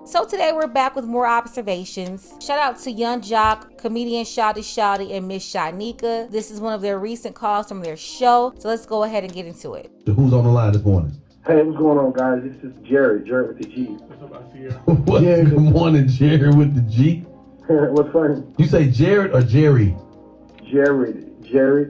So today we're back with more observations. Shout out to Young Jock, comedian Shawty, and Miss Shanika. This is one of their recent calls from their show. So let's go ahead and get into it. Who's on the line this morning? Hey, what's going on, guys? This is Jared with the G. What's up, I see you? What? Yeah. Good morning, Jared with the G. What's funny? You say Jared or Jerry? Jared.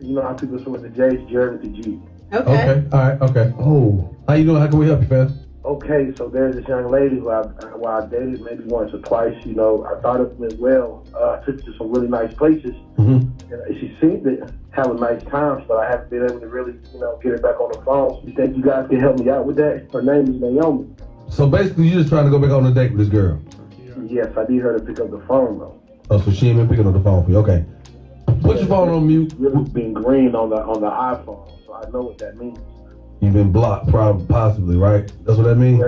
You know how people say with the J, it's Jared with the G. Okay. All right. Okay. Oh, how you doing? How can we help you, fam? Okay, so there's this young lady who I dated maybe once or twice. You know, I thought it went well. I took her to some really nice places. Mm-hmm. And she seemed to have a nice time, but I haven't been able to really, get her back on the phone. You think you guys can help me out with that? Her name is Naomi. So basically, you're just trying to go back on a date with this girl. Yes, I need her to pick up the phone, though. Oh, so she ain't been picking up the phone for you. Okay. Put your phone on mute. Really been green on the iPhone, so I know what that means. You've been blocked, probably, possibly, right? That's what that means?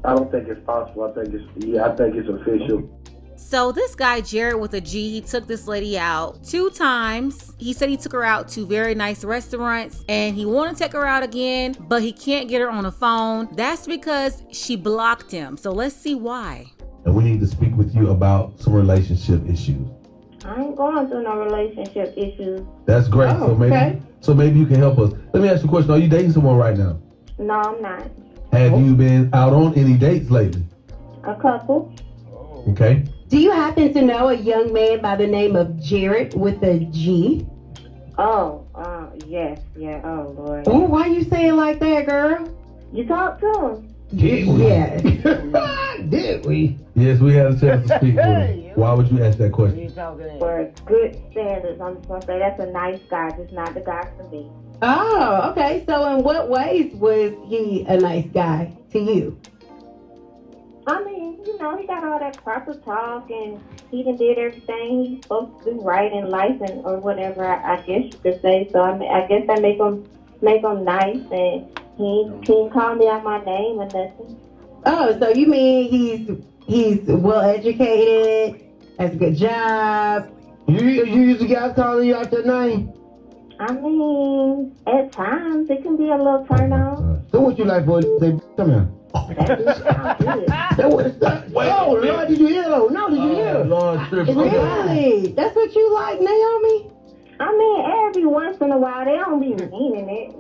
I don't think it's possible. I think it's official. So this guy, Jared with a G, he took this lady out 2 times. He said he took her out to very nice restaurants and he wanted to take her out again, but he can't get her on the phone. That's because she blocked him. So let's see why. And we need to speak with you about some relationship issues. I ain't going through no relationship issues. That's great. Oh, So maybe you can help us. Let me ask you a question. Are you dating someone right now? No, I'm not. Have you been out on any dates lately? A couple. Okay. Do you happen to know a young man by the name of Jared with a G? Oh, yes. Yeah, oh, Lord. Oh, why you saying like that, girl? You talk to him? Yes. Did we? Yes, we had a chance to speak with him. Why would you ask that question? For good standards, I'm just going to say that's a nice guy, just not the guy for me. Oh, okay. So in what ways was he a nice guy to you? I mean, he got all that proper talk and he done did everything he's supposed to do right in life and or whatever, I guess you could say. So I guess that make him nice and he can call me out my name and nothing. Oh, so you mean he's well educated, has a good job. You used to guys calling you out your name? I mean, at times it can be a little turn on. So what you like for say, come here. That just sounds good. That was oh Lord, did you hear though? No, did you hear? Lord, Really? That's what you like, Naomi? I mean, every once in a while, they don't be meaning it,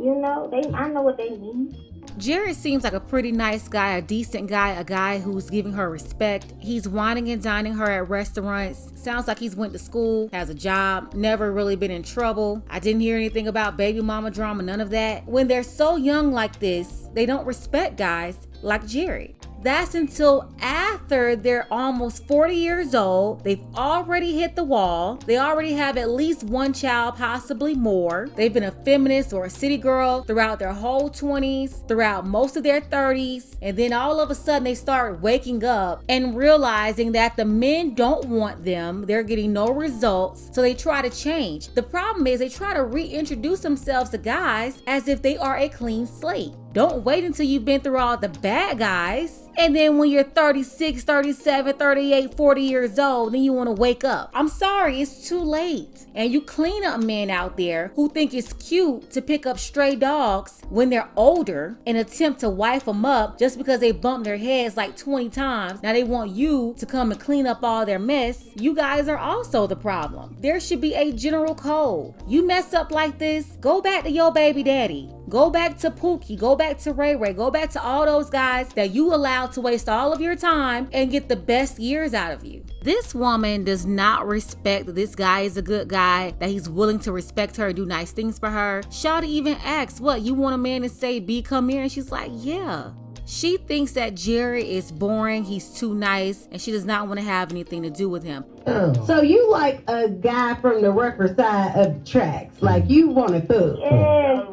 I know what they mean. Jared seems like a pretty nice guy, a decent guy, a guy who's giving her respect. He's whining and dining her at restaurants. Sounds like he's went to school, has a job, never really been in trouble. I didn't hear anything about baby mama drama, none of that. When they're so young like this, they don't respect guys like Jared. That's until after they're almost 40 years old. They've already hit the wall. They already have at least one child, possibly more. They've been a feminist or a city girl throughout their whole 20s, throughout most of their 30s. And then all of a sudden they start waking up and realizing that the men don't want them. They're getting no results. So they try to change. The problem is they try to reintroduce themselves to guys as if they are a clean slate. Don't wait until you've been through all the bad guys. And then when you're 36, 37, 38, 40 years old, then you want to wake up. I'm sorry, it's too late. And you clean up men out there who think it's cute to pick up stray dogs when they're older and attempt to wife them up just because they bumped their heads like 20 times. Now they want you to come and clean up all their mess. You guys are also the problem. There should be a general code. You mess up like this, go back to your baby daddy. Go back to Pookie, go back to Ray Ray, go back to all those guys that you allowed to waste all of your time and get the best years out of you. This woman does not respect that this guy is a good guy, that he's willing to respect her and do nice things for her. Shawty even asks, what, you want a man to say, B, come here? And she's like, yeah. She thinks that Jerry is boring, he's too nice, and she does not want to have anything to do with him. Oh. So you like a guy from the rougher side of the tracks, like you want a thug. Yeah.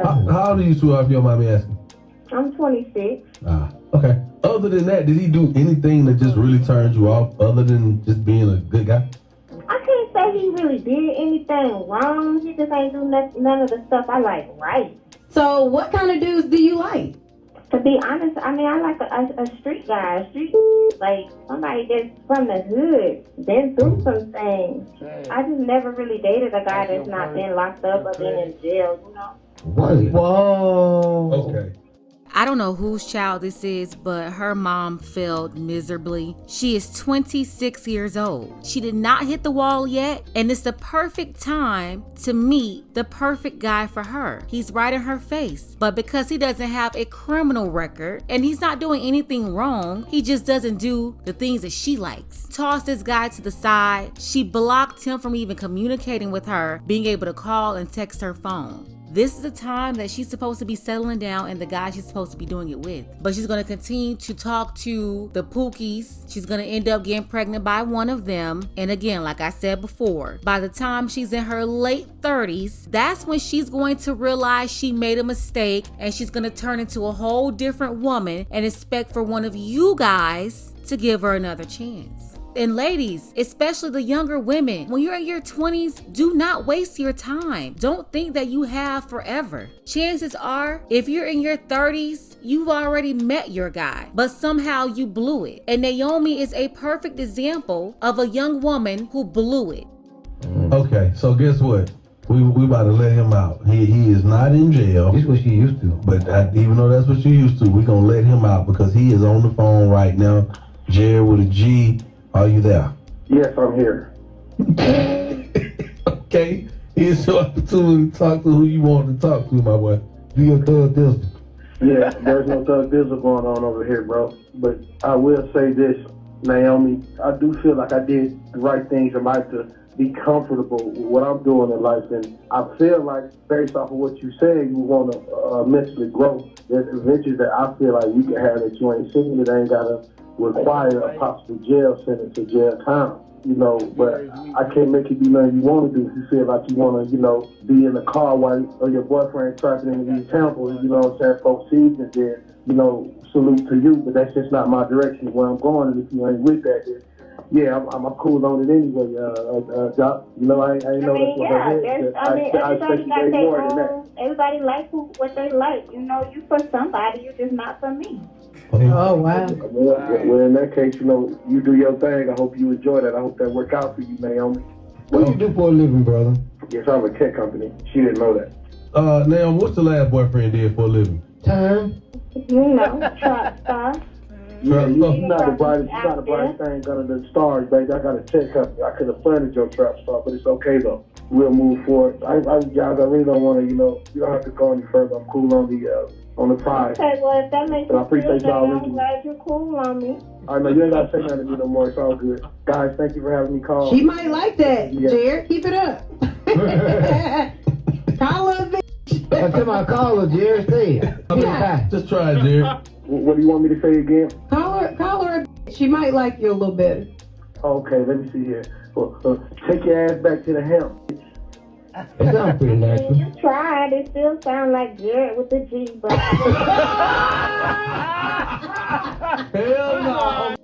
How old are you two, if you don't mind me asking? I'm 26. Okay. Other than that, did he do anything that just really turned you off, other than just being a good guy? I can't say he really did anything wrong. He just ain't do none of the stuff I like right. So what kind of dudes do you like? To be honest, I mean, I like a street guy, like somebody that's from the hood, been through some things. I just never really dated a guy that's not been locked up or been in jail, Whoa. Okay. I don't know whose child this is, but her mom failed miserably. She is 26 years old. She did not hit the wall yet, and it's the perfect time to meet the perfect guy for her. He's right in her face, but because he doesn't have a criminal record and he's not doing anything wrong, he just doesn't do the things that she likes. Tossed this guy to the side. She blocked him from even communicating with her, being able to call and text her phone. This is the time that she's supposed to be settling down and the guy she's supposed to be doing it with. But she's going to continue to talk to the Pookies. She's going to end up getting pregnant by one of them. And again, like I said before, by the time she's in her late 30s, that's when she's going to realize she made a mistake and she's going to turn into a whole different woman and expect for one of you guys to give her another chance. And ladies, especially the younger women, when you're in your 20s, do not waste your time. Don't think that you have forever. Chances are, if you're in your 30s, you've already met your guy, but somehow you blew it. And Naomi is a perfect example of a young woman who blew it. Okay, so guess what? We about to let him out. He is not in jail. This is what she used to. But even though that's what you used to, we're going to let him out because he is on the phone right now. Jared with a G. Are you there? Yes, I'm here. Okay. Here's your opportunity to talk to who you want to talk to, my boy. Do your thug this. Yeah, there's no thug bizzle going on over here, bro. But I will say this, Naomi, I do feel like I did the right things in life to be comfortable with what I'm doing in life. And I feel like, based off of what you said, you want to mentally grow. There's adventures that I feel like you can have that you ain't seen that ain't got to require a possible jail sentence or jail time, but I can't make you do nothing you want to do if you feel like you want to, be in the car while your boyfriend tracking into these temples, folks see and then, salute to you, but that's just not my direction where I'm going, and if you ain't with that, then, yeah, I'm cool on it anyway, Doc. I know that's what everybody got their own, everybody likes what they like, you for somebody, you just not for me. Oh, wow. Well, in that case, you do your thing. I hope you enjoy that. I hope that work out for you, Naomi. What do you do for a living, brother? Yes, I have a tech company. She didn't know that. Naomi, what's the last boyfriend did for a living? Time? Trap star. Yeah, you're not the brightest thing under the stars, baby. I got a tech company. I could have planted your trap star, but it's okay, though. We'll move forward. Guys, I really don't want to, you don't have to go any further. I'm cool on the prize. Okay, well, if that makes I appreciate you feel y'all. better, I'm glad you're cool on me. I know you ain't got to say nothing to me no more. It's all good. Guys, thank you for having me call. She might like that, Yeah. Jared. Keep it up. Call her a bitch. That's my caller, Jared. Say it. Yeah. Just try it, Jared. What do you want me to say again? Call her a bitch. She might like you a little bit. Okay, let me see here. Well, take your ass back to the hemp. It sounds pretty natural. You tried. It still sounds like Jared with the G, but Hell no.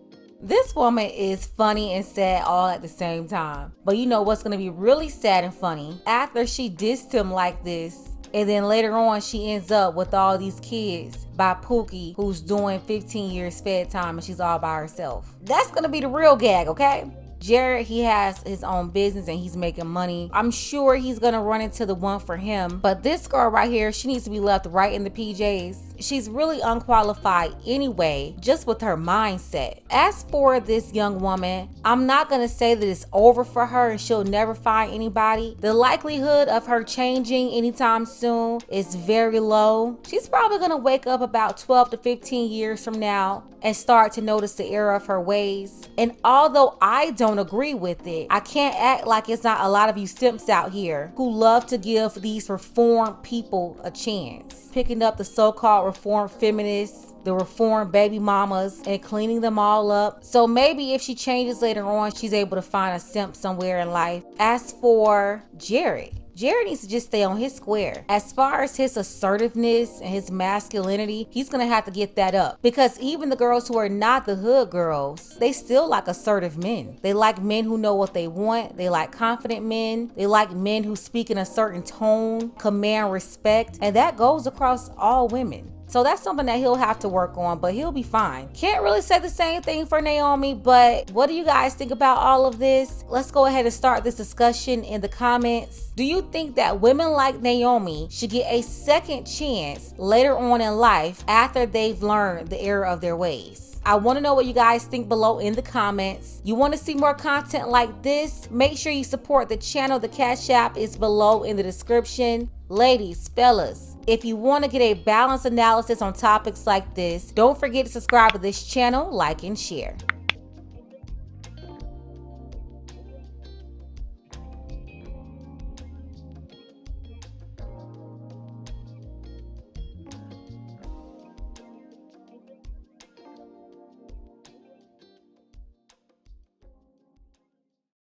This woman is funny and sad all at the same time. But you know what's going to be really sad and funny? After she dissed him like this, and then later on she ends up with all these kids by Pookie, who's doing 15 years fed time and she's all by herself. That's going to be the real gag, okay? Jared, he has his own business and he's making money. I'm sure he's gonna run into the one for him. But this girl right here, she needs to be left right in the PJs. She's really unqualified anyway, just with her mindset. As for this young woman, I'm not gonna say that it's over for her and she'll never find anybody. The likelihood of her changing anytime soon is very low. She's probably gonna wake up about 12 to 15 years from now and start to notice the error of her ways. And although I don't agree with it, I can't act like it's not a lot of you simps out here who love to give these reformed people a chance. Picking up the so-called reformed feminists, the reformed baby mamas, and cleaning them all up. So maybe if she changes later on, she's able to find a simp somewhere in life. As for Jared needs to just stay on his square. As far as his assertiveness and his masculinity, he's gonna have to get that up. Because even the girls who are not the hood girls, they still like assertive men. They like men who know what they want. They like confident men. They like men who speak in a certain tone, command respect, and that goes across all women. So that's something that he'll have to work on, but he'll be fine. Can't really say the same thing for Naomi, but what do you guys think about all of this? Let's go ahead and start this discussion in the comments. Do you think that women like Naomi should get a second chance later on in life after they've learned the error of their ways? I want to know what you guys think below in the comments. You want to see more content like this? Make sure you support the channel. The Cash App is below in the description. Ladies, fellas, if you want to get a balanced analysis on topics like this, don't forget to subscribe to this channel, like, and share.